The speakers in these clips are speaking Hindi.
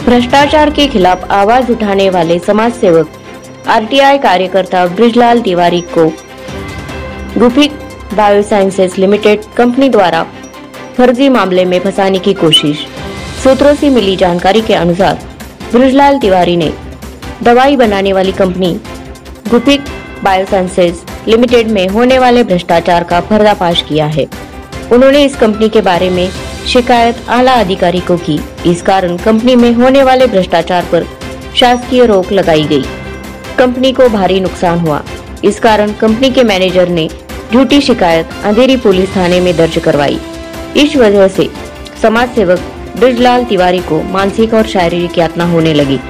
भ्रष्टाचार के खिलाफ आवाज उठाने वाले समाज सेवक आरटीआई कार्यकर्ता बृजलाल तिवारी को गुफिक बायोसाइंसेस लिमिटेड कंपनी द्वारा फर्जी मामले में फंसाने की कोशिश। सूत्रों से मिली जानकारी के अनुसार बृजलाल तिवारी ने दवाई बनाने वाली कंपनी गुफिक बायोसाइंसेस लिमिटेड में होने वाले भ्रष्टाचार का पर्दाफाश किया है। उन्होंने इस कंपनी के बारे में शिकायत आला अधिकारी को की। इस कारण कंपनी में होने वाले भ्रष्टाचार पर शासकीय रोक लगाई गई। कंपनी को भारी नुकसान हुआ। इस कारण कंपनी के मैनेजर ने झूठी शिकायत अंधेरी पुलिस थाने में दर्ज करवाई। इस वजह से समाज सेवक बृजलाल तिवारी को मानसिक और शारीरिक यातना होने लगी।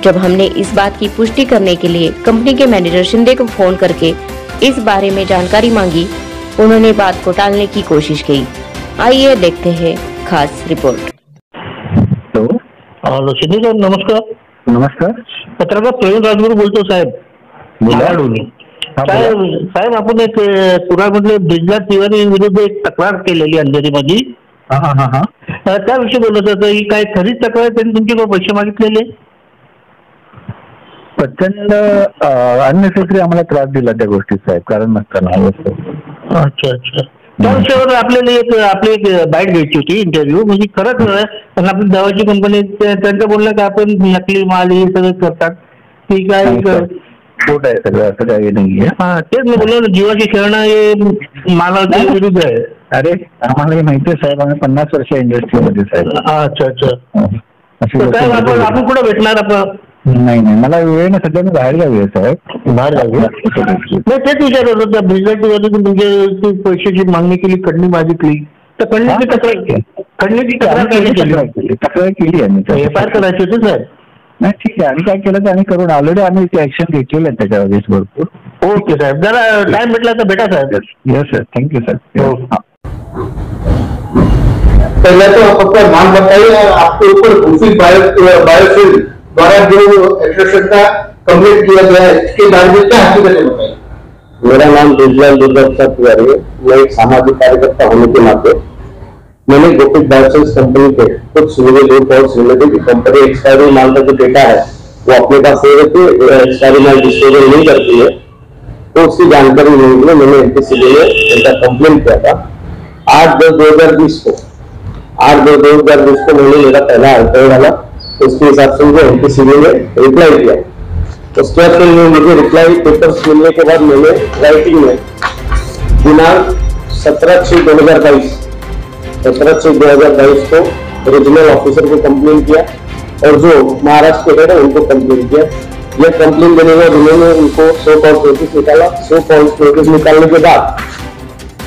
जब हमने इस बात की पुष्टि करने के लिए कंपनी के मैनेजर शिंदे को फोन करके इस बारे में जानकारी मांगी, उन्होंने बात को टालने की कोशिश की। आइए देखते हैं खास रिपोर्ट। हॅलो शिंदे साहेब, नमस्कार. नमस्कार. पत्रकार प्रवीण राजगुरू बोलतो साहेब. साहेब आपण एक पुण्यामधले बृजलाल तिवारी विरुद्ध एक तक्रार केलेली अंधेरीमध्ये. त्याविषयी बोलत होतं. ही काय खरीच तक्रार, त्यांनी तुमच्याकडे पैसे मागितलेले? प्रचंड अननेसेसरी आम्हाला त्रास दिला त्या गोष्टी साहेब, कारण नसताना. अच्छा अच्छा. त्या विषयावर आपल्याला आपली एक बाईट घ्यायची होती, इंटरव्ह्यू. म्हणजे खरंच पण आपली दवाची कंपनी त्यांचं बोलणं की आपण नकली माल हे सगळं करतात. ती काय खोट आहे सगळं, असं काही नाहीये. तेच मी बोललो, जीवाची खेळणं हे मालाच्या विरुद्ध आहे. अरे आम्हाला हे माहिती आहे साहेब, आम्ही 50 वर्ष इंडस्ट्रीमध्ये साहेब. अच्छा अच्छा. काय आपण कुठं भेटणार आपण? नाही मला वेळ नाही, सध्या मी बाहेर गावी आहे साहेब. बाहेर गावी नाही, तेच विचारत होतं. त्या बृजलाल तिवारी तुमच्या पैशाची मागणी केली, खंडणी मागितली, तर खंडणीची तक्रार केली आम्ही. एफआयआर करायची होती साहेब. नाही ठीक आहे, आम्ही काय केलं तर आम्ही करून ऑलरेडी आम्ही ऍक्शन घेतलेलं आहे त्याच्यावर भरपूर. ओके साहेब, जरा टाइम भेटला तर भेटा साहेब. Yes sir, thank you sir. पहले तो आपका नाम बताइए और आपके ऊपर गुफिक बायोफिल द्वारा जो एक्सट्रैक्शन का कंप्लीट किया गया है, इसके बारे में क्या हकीकत बताइए? मेरा नाम बृजलाल तिवारी है. मैं एक सामाजिक कार्यकर्ता होने के नाते मैंने गुफिक बायोसाइंस कंपनी के कुछ मुझे दो कॉल्स मिले थे कि कंपनी एक्सपायरी माल का जो डेटा है वो अपने पास ले रखी है, एक्सपायरी माल डिस्पोजल नहीं करती है. तो उसकी जानकारी मिली है. मैंने एनपीसीबी में इनका कंप्लेन किया था 8/10/2020 को. 8/10/2020 को मैंने मेरा पहला आईपीआई डाला. उसके हिसाब से मुझे एनपीसीबी ने रिप्लाई किया. उसके बाद मुझे रिप्लाई पेपर्स मिलने के बाद मैंने राइटिंग में दिनांक 17/6/2022 को रीजनल ऑफिसर को कंप्लेन किया और जो महाराष्ट्र के हेड है उनको कंप्लेन किया. यह कंप्लेन देने के बाद उन्होंने उनको 100 कॉल नोटिस निकाला. 100 कॉल नोटिस निकालने के बाद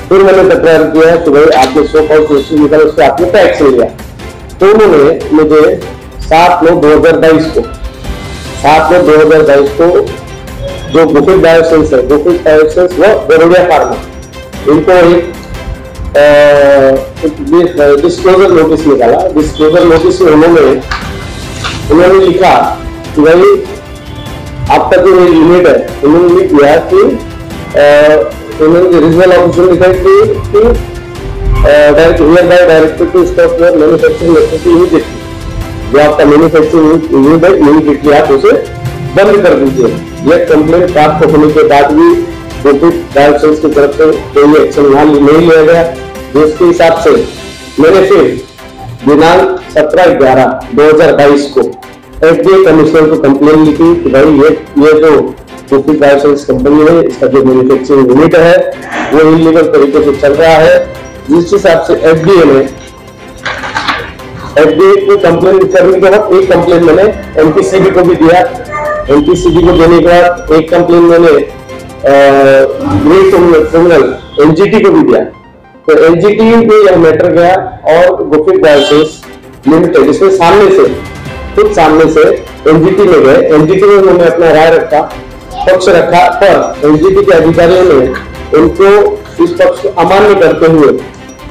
फिर मैंने तकरार किया कि भाई आपने 100 कॉल नोटिस निकाला, उससे आपने क्या एक्शन लिया. तो उन्होंने मुझे 7/9/2022 को जो गुफिक बायोसाइंस है, गुफिक बायोसाइंस व गरुड़िया फार्मा, इनको एक डिस्क्लोजर नोटिस निकाला. डिस्क्लोजर नोटिस में उन्होंने लिखा कि भाई आपका जो यूनिट है, उन्होंने लिख दिया कि उन्होंने रीजनल ऑफिसर लिखा कि directed to stop your manufacturing activity immediately. जो आपका मैन्युफैक्चरिंग यूनिट है इमीडिएटली आप उसे बंद कर दीजिए. यह कंप्लेंट प्राप्त होने के बाद भी गुफिक बायोसाइंस की तरफ से कोई एक्शन नहीं लिया गया. जिसके हिसाब से मैंने फिर दिनांक 17/11/2022 को एफडीए कमिश्नर को कंप्लेन लिखी कि भाई ये जो गुफिक बायोसाइंस कंपनी है, इसका जो मैन्युफैक्चरिंग यूनिट है वो इलीगल तरीके से चल रहा है. जिस हिसाब से एफडीए को कंप्लेन करने के बाद एक कंप्लेन मैंने एनपीसीबी को भी दिया. एनपीसीबी को देने के बाद एक कंप्लेन मैंने क्रिमिनल एनजीटी को भी दिया. तो एनजीटी में यह मैटर गया और गुफिक बायोसाइंस लिमिटेड इसमें सामने से एनजीटी में गए. एनजीटी में उन्होंने अपना राय रखा, पक्ष रखा, पर एनजीटी के अधिकारियों ने उनको इस पक्ष को अमान्य करते हुए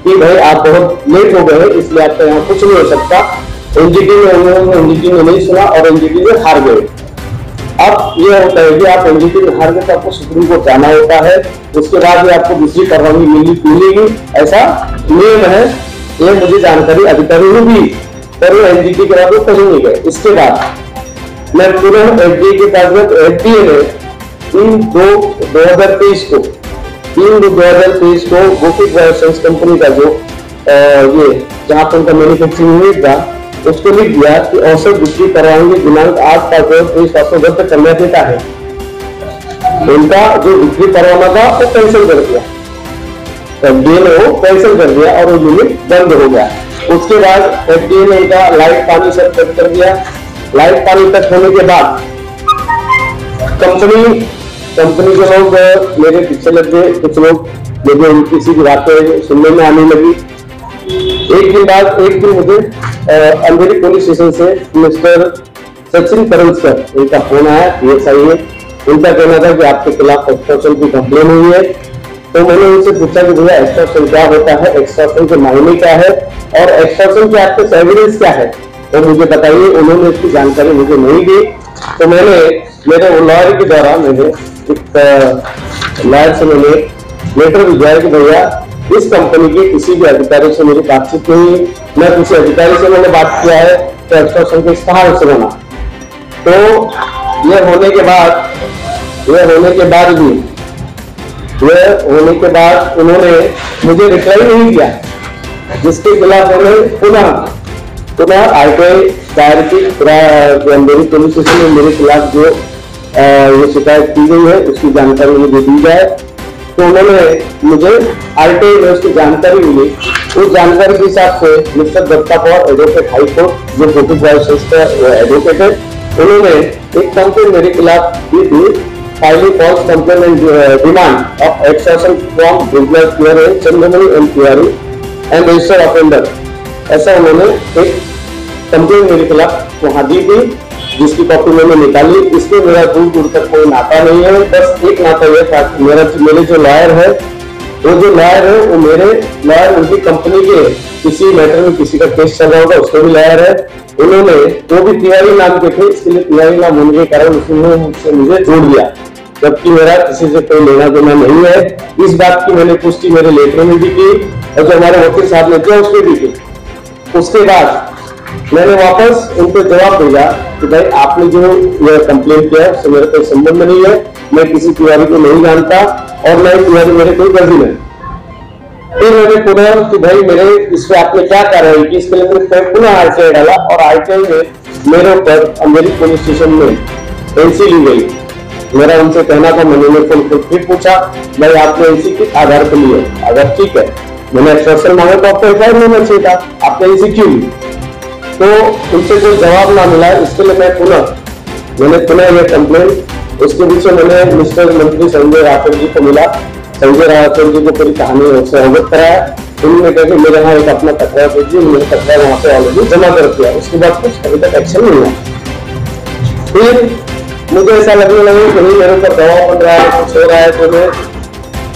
कि भाई आप बहुत लेट हो गए, इसलिए आपका यहाँ कुछ नहीं हो सकता. एनजीटी ने नहीं सुना और एनजीटी में हार गए. अब यह होता है कि आप एनजीटी में हार गए तो आपको सुप्रीम कोर्ट जाना होता है. उसके बाद भी आपको दूसरी कार्रवाई मिलेगी, ऐसा नियम है. ये मुझे जानकारी अधिकारी ने दी. और वो एनजीटी के बाद वो कहीं नहीं गए। इसके बाद मैं पुनः एफडीए के पास गया। एफडीए ने 3/2/2023 को गुफिक बायोसाइंस कंपनी का जो ये जहां पर उनका मैन्युफैक्चरिंग यूनिट था उसको लिख दिया कि औसत बिक्री परवानगी दिनांक 8/5/23 को रद्द करना देता है। उनका जो बिक्री परवाना था वो कैंसिल कर दिया, एफडीए ने वो कैंसिल कर दिया और वो यूनिट बंद हो गया। उसके बाद एफडीए ने उनका लाइट पानी सब कट कर दिया। लाइट पानी कट होने के बाद कंपनी के लोग मेरे पीछे लग गए। कुछ लोग मुझे किसी की बातें सुनने में आने लगी। एक दिन मुझे अंधेरी पुलिस स्टेशन से मिस्टर सचिन परंसकर उनका फोन आया, PSI है। उनका कहना था कि आपके खिलाफ एक्सटॉर्शन की कंप्लेन हुई है। तो मैंने उनसे पूछा कि भैया एक्सटॉर्शन क्या होता है, एक्सटॉर्शन के मायने क्या है और एक्सटॉर्शन के आपके एविडेंस क्या है, तो मुझे बताइए। उन्होंने इसकी जानकारी मुझे नहीं दी। तो मैंने मेरे लॉयर के द्वारा मैंने एक लॉयर से मैंने लेटर भिजवाया कि भैया इस कंपनी के किसी भी अधिकारी से मेरी बातचीत नहीं है, मैं किसी अधिकारी से मैंने बात किया है तो एक्सटॉर्शन केस कहां से बना। तो यह होने के बाद उन्होंने मुझे रिप्लाई नहीं किया, जिसके खिलाफ मैंने पुनः आरटीआई दायर की। मेरी पुलिस स्टेशन में मेरे खिलाफ जो ये शिकायत की गई है उसकी जानकारी मुझे दी जाए। तो उन्होंने मुझे आरटीआई में उसकी जानकारी मिली। उस जानकारी के हिसाब से mister Datta Pawar advocate high court जो गुफिक बायोसाइंस का एडवोकेट है, उन्होंने एक कंप्लेंट मेरे खिलाफ दी थी, filing false complaint and demand of extortion from Brijlal Tiwari and Chandramani M Tiwari and registered offender. ऐसा उन्होंने एक कंप्लेंट मेरे खिलाफ वहां दी थी, जिसकी कॉपी मैंने निकाली। इसमें मेरा दूर तक कोई नाता नहीं है, बस एक नाता यह था कि मेरे जो लॉयर है वो मेरे लॉयर उनकी कंपनी के किसी मैटर में किसी का केस चल रहा होगा उसके भी लॉयर है। उन्होंने वो भी तिवारी नाम के थे, इसके लिए तिवारी नाम होने के कारण उसने मुझे जोड़ दिया, जबकि मेरा किसी से कोई लेना देना नहीं है। इस बात की मैंने पुष्टि मेरे लेटर में भी की और जो हमारे वकील साहब ने किया उसमें भी की। उसके बाद मैंने वापस उनको जवाब भेजा कि भाई आपने जो यह कंप्लेंट किया है उससे मेरा कोई संबंध नहीं है, मैं किसी तिवारी को नहीं जानता और मैं तिवारी मेरे कोई गलती नहीं। फिर मैंने पुनः कि भाई मेरे इस पे आपने क्या कार्रवाई की, इसके लिए मैंने पुनः आरटीआई डाला और आरटीआई में मेरे ऊपर अंधेरी पुलिस स्टेशन में एनसी ली गई। मेरा उनसे कहना था, मैंने उनको फिर पूछा भाई आपने एनसी किस आधार पर ली है, अगर ठीक है मैंने एक्सटॉर्शन मांगा तो आपको एफआईआर होना चाहिए था, आपने एनसी क्यों ली। तो उनसे कोई जवाब ना मिला, इसके लिए मैंने पुनः यह कंप्लेंट उसके पीछे मैंने मिस्टर मंत्री संजय राठौर जी को मिला। संजय राठौर जी को पूरी कहानी उससे अवगत कराया। उन्होंने कहा कि मेरे यहाँ एक अपना तकरार भेजिए, मैंने तकरार वहां पे ऑलरेडी जमा कर दिया। उसके बाद कुछ अभी तक एक्शन नहीं हुआ। फिर मुझे ऐसा लगने लगा कि नहीं मेरे ऊपर दबाव बन रहा है, कुछ हो रहा है। तो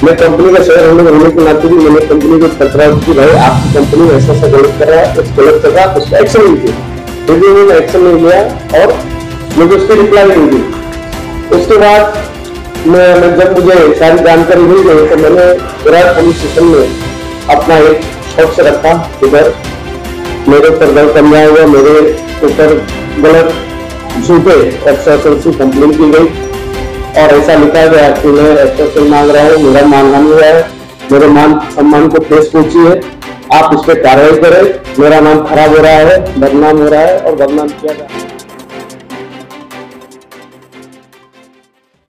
मैं कंपनी का शेयर होल्डर होने के नाते भी मैंने कंपनी को तकरार की, भाई आपकी कंपनी ऐसा गलत कर रहा है, कुछ गलत कर रहा है, उसका एक्शन नहीं किया। फिर भी उन्होंने एक्शन नहीं लिया और मुझे उसकी रिप्लाई नहीं दी। उसके बाद जब मुझे सारी जानकारी मिल गई तो मैंने विराट पुलिस स्टेशन में अपना एक पक्ष रखा। इधर मेरे ऊपर गलत अन्याय हुआ, मेरे ऊपर गलत झूठे एक्सटॉर्शन की कंप्लेन की गई और ऐसा लिखा गया कि मैं एक्सटॉर्शन मांग रहा हूँ, मेरा मानहानि हुआ है, मेरे मान सम्मान को ठेस पहुंची है, आप इस पर कार्रवाई करें, मेरा नाम खराब हो रहा है, बदनाम हो रहा है और बदनाम किया जा रहा है।